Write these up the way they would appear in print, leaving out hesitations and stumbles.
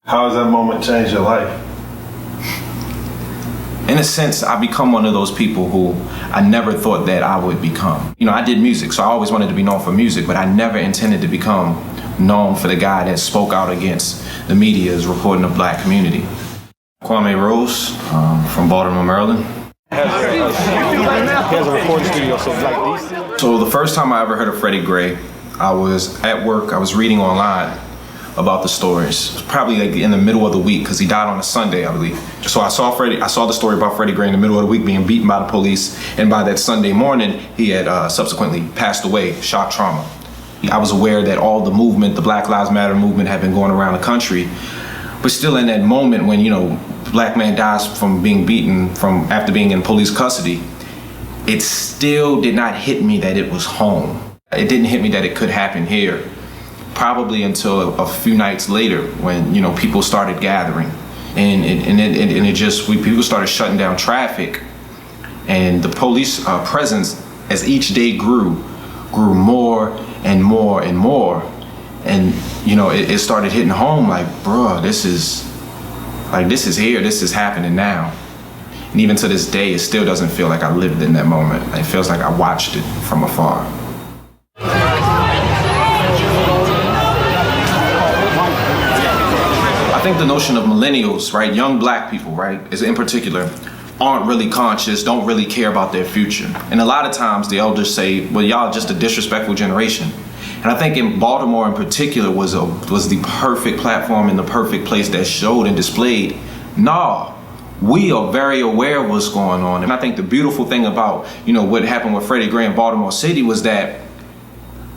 How has that moment changed your life? In a sense, I become one of those people who I never thought that I would become. You know, I did music, so I always wanted to be known for music, but I never intended to become known for the guy that spoke out against the media's reporting the black community. Kwame Rose, from Baltimore, Maryland. He has a recording studio, so like these. So the first time I ever heard of Freddie Gray, I was at work, I was reading online about the stories. It was probably like in the middle of the week, because he died on a Sunday, I believe. So I saw the story about Freddie Gray in the middle of the week being beaten by the police, and by that Sunday morning, he had subsequently passed away, shock trauma. I was aware that all the movement, the Black Lives Matter movement, had been going around the country, but still in that moment when, you know, black man dies from being beaten after being in police custody, it still did not hit me that it was home. It didn't hit me that it could happen here. Probably until a few nights later when, you know, people started gathering and people started shutting down traffic, and the police presence as each day grew more and more and more, and you know, it started hitting home like, bruh, this is here, this is happening now. And even to this day, it still doesn't feel like I lived in that moment. It feels like I watched it from afar. I think the notion of millennials, right, young black people, right, is in particular, aren't really conscious, don't really care about their future. And a lot of times the elders say, well, y'all just a disrespectful generation. And I think in Baltimore in particular was the perfect platform and the perfect place that showed and displayed, nah, we are very aware of what's going on. And I think the beautiful thing about, you know, what happened with Freddie Gray in Baltimore City was that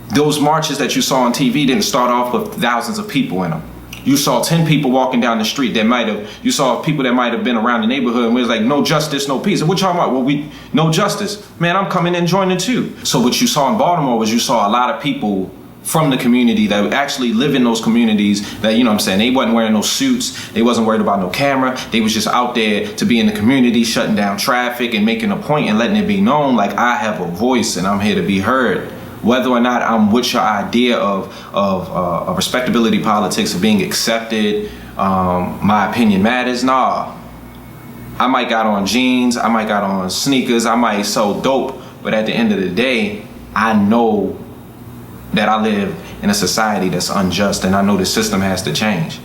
those marches that you saw on TV didn't start off with thousands of people in them. You saw 10 people walking down the street you saw people that might have been around the neighborhood and was like, no justice, no peace. And what y'all about? Well, no justice. Man, I'm coming in joining too. So what you saw in Baltimore was you saw a lot of people from the community that actually live in those communities that, you know what I'm saying, they wasn't wearing no suits, they wasn't worried about no camera, they was just out there to be in the community, shutting down traffic and making a point and letting it be known like, I have a voice and I'm here to be heard. Whether or not I'm with your idea of respectability politics, of being accepted, my opinion matters, nah. I might got on jeans, I might got on sneakers, I might sell dope, but at the end of the day, I know that I live in a society that's unjust, and I know the system has to change.